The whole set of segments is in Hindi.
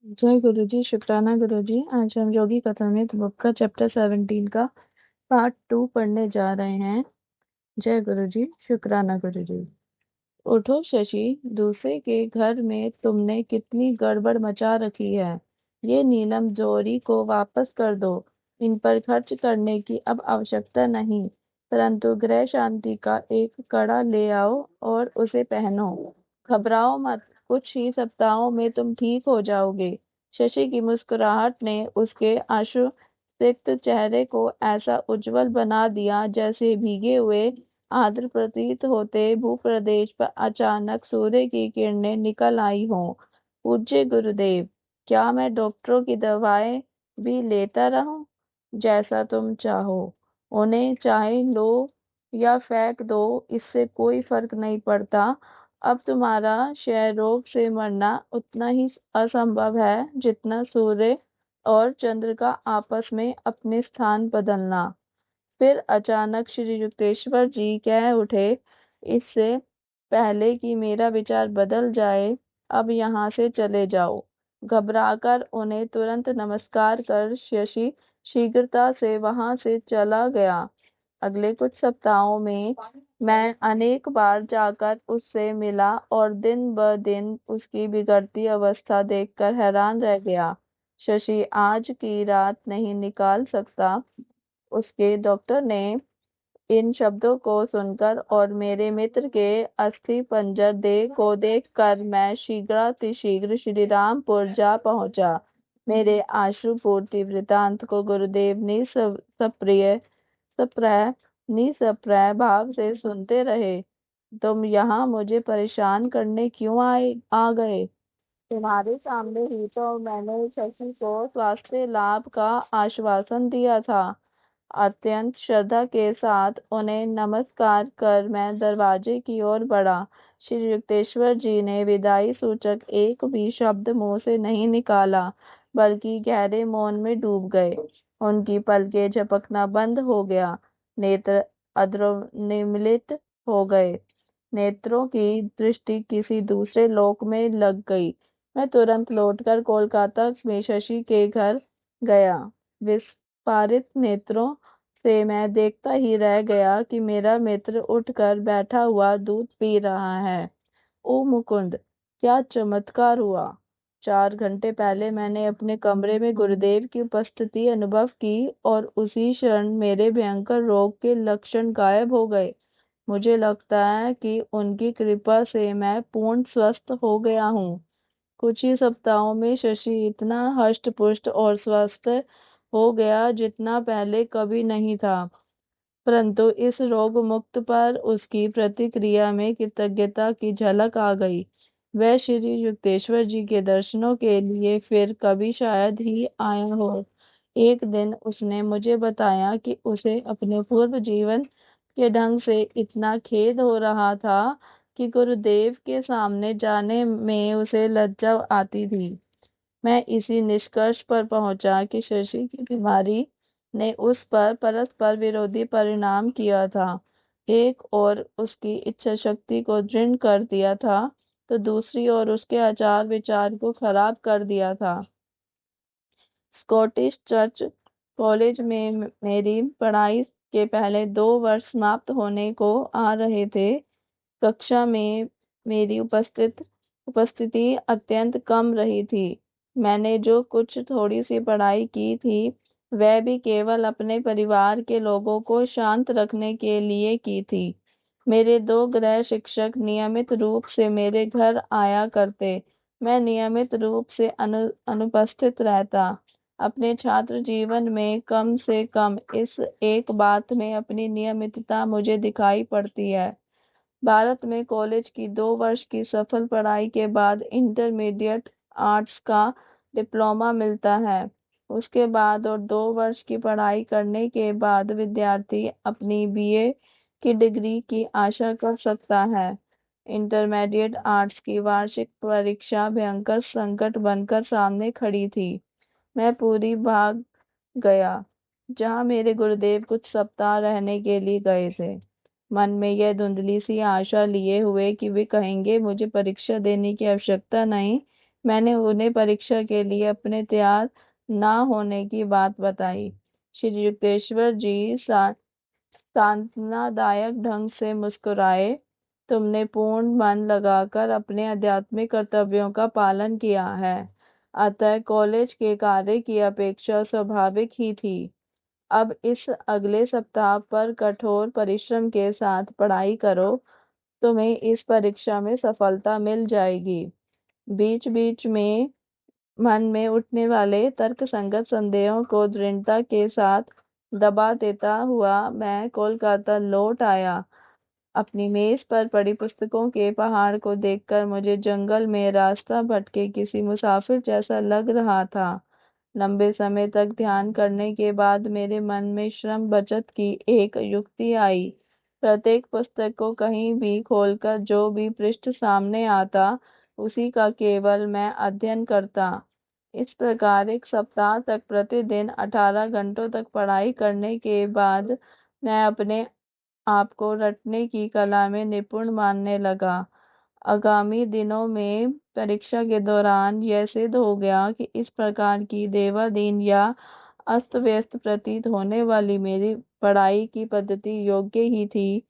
जय गुरु जी, शुक्राना गुरु जी। आज हम योगी कथामृत बुक का चैप्टर 17 का पार्ट 2 पढ़ने जा रहे हैं। जय गुरु जी, शुक्राना गुरु जी। उठो शशि, दूसरे के घर में तुमने कितनी गड़बड़ मचा रखी है। ये नीलम जोरी को वापस कर दो। इन पर खर्च करने की अब आवश्यकता नहीं, परंतु गृह शांति का एक कड़ा ले आओ और उसे पहनो। घबराओ मत, कुछ ही सप्ताहों में तुम ठीक हो जाओगे। शशि की मुस्कुराहट ने उसके आशुसिक्त चेहरे को ऐसा उज्जवल बना दिया जैसे भीगे हुए आर्द्र प्रतीत होते भूप्रदेश पर अचानक सूर्य की किरणें निकल आई हों। पूज्य गुरुदेव, क्या मैं डॉक्टरों की दवाएं भी लेता रहूं? जैसा तुम चाहो। उन्हें चाहे लो या फेंक दो, इससे कोई फर्क नहीं पड़ता। अब तुम्हारा क्षय रोग से मरना उतना ही असंभव है जितना सूर्य और चंद्र का आपस में अपने स्थान बदलना। फिर अचानक श्री युक्तेश्वर जी कह उठे, इससे पहले कि मेरा विचार बदल जाए, अब यहाँ से चले जाओ। घबराकर उन्हें तुरंत नमस्कार कर शशि शीघ्रता से वहां से चला गया। अगले कुछ सप्ताहों में मैं अनेक बार जाकर उससे मिला और दिन ब दिन उसकी बिगड़ती अवस्था देखकर हैरान रह गया। शशि आज की रात नहीं निकाल सकता। उसके डॉक्टर ने इन शब्दों को सुनकर और मेरे मित्र के अस्थि पंजर देह को देखकर मैं शीघ्रातिशीघ्र श्री रामपुर जा पहुंचा। मेरे आश्रुपूर्ति वृतांत को गुरुदेव सप्रिय निसप्रय भाव से सुनते रहे। तुम यहाँ मुझे परेशान करने क्यों आ गए? तुम्हारे सामने ही तो मैंने शशि को स्वास्थ्य लाभ का आश्वासन दिया था। अत्यंत श्रद्धा के साथ उन्हें नमस्कार कर मैं दरवाजे की ओर बढ़ा। श्री युक्तेश्वर जी ने विदाई सूचक एक भी शब्द मुंह से नहीं निकाला, बल्कि गहरे मौन में डूब गए। उनकी पलकें झपकना बंद हो गया, नेत्र अद्रनिमिलित हो गए। नेत्रों की दृष्टि किसी दूसरे लोक में लग गई। मैं तुरंत लौटकर कोलकाता में शशि के घर गया। विस्फारित नेत्रों से मैं देखता ही रह गया कि मेरा मित्र उठकर बैठा हुआ दूध पी रहा है। ओ मुकुंद, क्या चमत्कार हुआ! 4 घंटे पहले मैंने अपने कमरे में गुरुदेव की उपस्थिति अनुभव की और उसी क्षण मेरे भयंकर रोग के लक्षण गायब हो गए। मुझे लगता है कि उनकी कृपा से मैं पूर्ण स्वस्थ हो गया हूँ। कुछ ही सप्ताहों में शशि इतना हष्ट-पुष्ट और स्वस्थ हो गया जितना पहले कभी नहीं था। परंतु इस रोग मुक्त पर उसकी प्रतिक्रिया में कृतज्ञता की झलक आ गई। वह श्री युक्तेश्वर जी के दर्शनों के लिए फिर कभी शायद ही आया हो। एक दिन उसने मुझे बताया कि उसे अपने पूर्व जीवन के ढंग से इतना खेद हो रहा था कि गुरुदेव के सामने जाने में उसे लज्जा आती थी। मैं इसी निष्कर्ष पर पहुंचा कि शशि की बीमारी ने उस पर परस्पर विरोधी परिणाम किया था। एक और उसकी इच्छा शक्ति को दृढ़ कर दिया था, तो दूसरी ओर उसके आचार विचार को खराब कर दिया था। स्कॉटिश चर्च कॉलेज में मेरी पढ़ाई के पहले 2 वर्ष समाप्त होने को आ रहे थे। कक्षा में मेरी उपस्थिति अत्यंत कम रही थी। मैंने जो कुछ थोड़ी सी पढ़ाई की थी, वह भी केवल अपने परिवार के लोगों को शांत रखने के लिए की थी। मेरे 2 गृह शिक्षक नियमित रूप से मेरे घर आया करते। मैं नियमित रूप से अनुपस्थित रहता। अपने छात्र जीवन में कम से कम इस एक बात में अपनी नियमितता मुझे दिखाई पड़ती है। भारत में कॉलेज की 2 वर्ष की सफल पढ़ाई के बाद इंटरमीडिएट आर्ट्स का डिप्लोमा मिलता है। उसके बाद और 2 वर्ष की पढ़ाई करने के बाद विद्यार्थी अपनी बीए की डिग्री की आशा कर सकता है। इंटरमीडिएट आर्ट्स की वार्षिक परीक्षा भयंकर संकट बनकर सामने खड़ी थी। मैं पूरी भाग गया, जहाँ मेरे गुरुदेव कुछ सप्ताह रहने के लिए गए थे। मन में यह धुंधली सी आशा लिए हुए कि वे कहेंगे मुझे परीक्षा देने की आवश्यकता नहीं, मैंने उन्हें परीक्षा के लिए अपने तैयार ना होने की बात बताई। श्री युक्तेश्वर जी सांत्वनादायक ढंग से मुस्कुराए। तुमने पूर्ण मन लगाकर अपने आध्यात्मिक कर्तव्यों का पालन किया है, अतः कॉलेज के कार्य की अपेक्षा स्वाभाविक ही थी। अब इस अगले सप्ताह पर कठोर परिश्रम के साथ पढ़ाई करो, तुम्हें इस परीक्षा में सफलता मिल जाएगी। बीच बीच में मन में उठने वाले तर्कसंगत संदेहों को दृढ़ता के साथ दबा देता हुआ मैं कोलकाता लौट आया। अपनी मेज पर पड़ी पुस्तकों के पहाड़ को देखकर मुझे जंगल में रास्ता भटके किसी मुसाफिर जैसा लग रहा था। लंबे समय तक ध्यान करने के बाद मेरे मन में श्रम बचत की एक युक्ति आई। प्रत्येक पुस्तक को कहीं भी खोलकर जो भी पृष्ठ सामने आता, उसी का केवल मैं अध्ययन करता। इस प्रकार एक सप्ताह तक प्रतिदिन 18 घंटों तक पढ़ाई करने के बाद मैं अपने आप को रटने की कला में निपुण मानने लगा। आगामी दिनों में परीक्षा के दौरान यह सिद्ध हो गया कि इस प्रकार की देवाधीन या अस्त व्यस्त प्रतीत होने वाली मेरी पढ़ाई की पद्धति योग्य ही थी।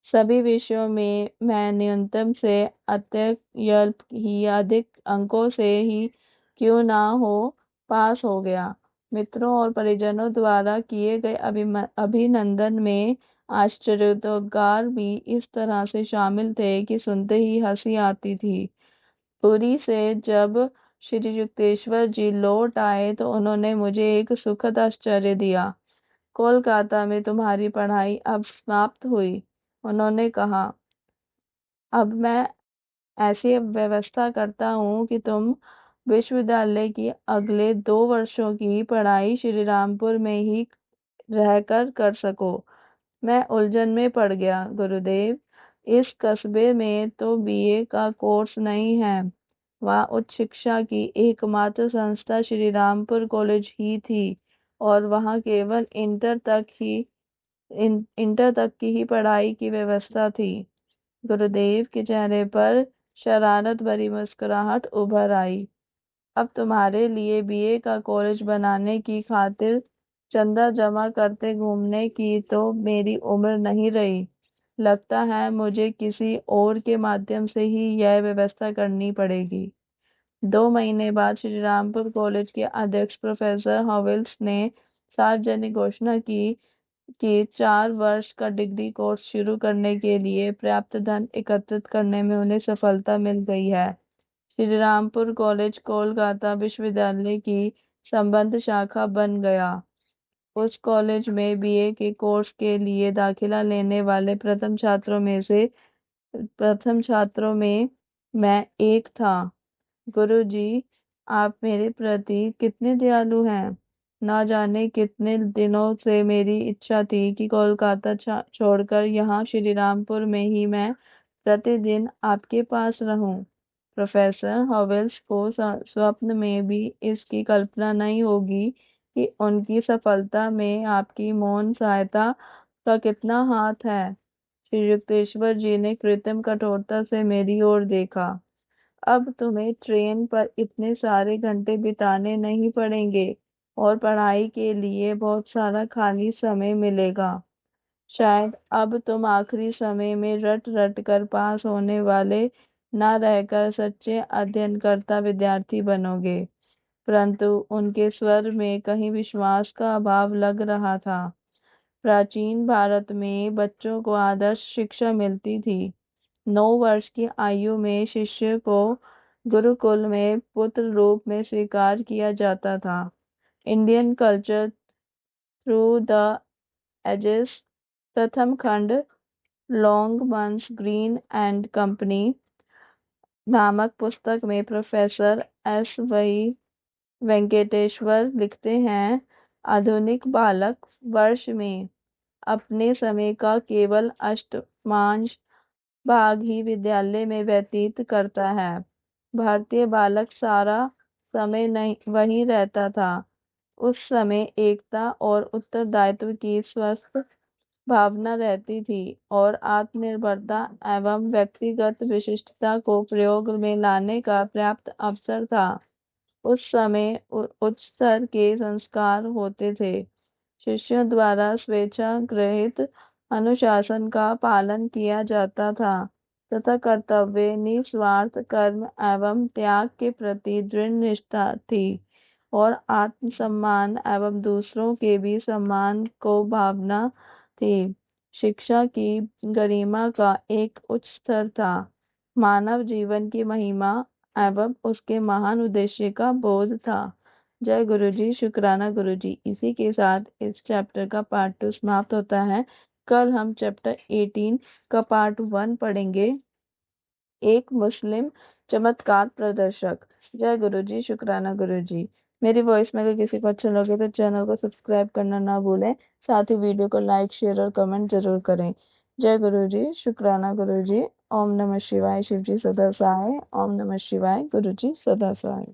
सभी विषयों में मैं न्यूनतम से अत्यल्प ही अधिक अंकों से ही क्यों ना हो पास हो गया। मित्रों और परिजनों द्वारा किए गए अभिनंदन में आश्चर्योद्गार भी इस तरह से शामिल थे कि सुनते ही हंसी आती थी। पुरी से जब श्री युक्तेश्वर जी लौट आए तो उन्होंने मुझे एक सुखद आश्चर्य दिया। कोलकाता में तुम्हारी पढ़ाई अब समाप्त हुई, उन्होंने कहा। अब मैं ऐसी व्यवस्था करता हूँ कि तुम विश्वविद्यालय की अगले 2 वर्षों की पढ़ाई श्रीरामपुर में ही रहकर कर सको। मैं उलझन में पड़ गया। गुरुदेव, इस कस्बे में तो बीए का कोर्स नहीं है। वहाँ उच्च शिक्षा की एकमात्र संस्था श्रीरामपुर कॉलेज ही थी और वहाँ केवल इंटर तक की ही पढ़ाई की व्यवस्था थी। गुरुदेव के चेहरे पर शरारत भरी मुस्कुराहट उभर आई। अब तुम्हारे लिए बीए का कॉलेज बनाने की खातिर चंदा जमा करते घूमने की तो मेरी उम्र नहीं रही। लगता है मुझे किसी और के माध्यम से ही यह व्यवस्था करनी पड़ेगी। 2 महीने बाद श्रीरामपुर कॉलेज के अध्यक्ष प्रोफेसर हॉवेल्स ने सार्वजनिक घोषणा की कि 4 वर्ष का डिग्री कोर्स शुरू करने के लिए पर्याप्त धन एकत्रित करने में उन्हें सफलता मिल गई है। श्रीरामपुर कॉलेज कोलकाता विश्वविद्यालय की संबद्ध शाखा बन गया। उस कॉलेज में बीए के कोर्स के लिए दाखिला लेने वाले प्रथम छात्रों में मैं एक था। गुरुजी, आप मेरे प्रति कितने दयालु हैं। ना जाने कितने दिनों से मेरी इच्छा थी कि कोलकाता छोड़कर यहाँ श्रीरामपुर में ही मैं प्रतिदिन आपके पास रहूं। प्रोफेसर हॉवेल्स को स्वप्न में भी इसकी कल्पना नहीं होगी कि उनकी सफलता में आपकी मौन सहायता का कितना हाथ है। श्री युक्तेश्वर जी ने कृत्रिम कठोरता से मेरी ओर देखा। अब तुम्हें ट्रेन पर इतने सारे घंटे बिताने नहीं पड़ेंगे और पढ़ाई के लिए बहुत सारा खाली समय मिलेगा। शायद अब तुम आखिरी समय में रट रट कर पास होने वाले न रहकर सच्चे अध्ययनकर्ता विद्यार्थी बनोगे। परंतु उनके स्वर में कहीं विश्वास का अभाव लग रहा था। प्राचीन भारत में बच्चों को आदर्श शिक्षा मिलती थी। 9 वर्ष की आयु में शिष्य को गुरुकुल में पुत्र रूप में स्वीकार किया जाता था। Indian culture through the ages, प्रथम खंड, लॉन्गमन्स ग्रीन एंड कंपनी नामक पुस्तक में प्रोफेसर एस वही वेंकटेश्वर लिखते हैं, आधुनिक बालक वर्ष में अपने समय का केवल अष्टमांश भाग ही विद्यालय में व्यतीत करता है। भारतीय बालक सारा समय नहीं वहीं रहता था। उस समय एकता और उत्तरदायित्व की स्वस्थ भावना रहती थी और आत्मनिर्भरता एवं व्यक्तिगत विशिष्टता को प्रयोग में लाने का पर्याप्त अवसर था। उस समय उच्च स्तर के संस्कार होते थे। शिष्यों द्वारा स्वेच्छाग्रहित अनुशासन का पालन किया जाता था तथा कर्तव्य, निस्वार्थ कर्म एवं त्याग के प्रति दृढ़ निष्ठा थी और आत्मसम्मान एवं दूसरों के भी सम्मान को भावना थी। शिक्षा की गरिमा का एक उच्च स्तर था। मानव जीवन की महिमा एवं उसके महान उद्देश्य का बोध था। जय गुरु जी, शुक्राना गुरु जी। इसी के साथ इस चैप्टर का पार्ट 2 समाप्त होता है। कल हम चैप्टर 18 का पार्ट 1 पढ़ेंगे, एक मुस्लिम चमत्कार प्रदर्शक। जय गुरु जी, शुक्राना गुरु जी। मेरी वॉइस में अगर किसी को अच्छा लगे तो चैनल को सब्सक्राइब करना ना भूलें, साथ ही वीडियो को लाइक, शेयर और कमेंट जरूर करें। जय गुरु जी, शुक्राना गुरु जी। ओम नमः शिवाय। शिव जी सदा सहाय। ओम नमः शिवाय। गुरु जी सदा सहाय।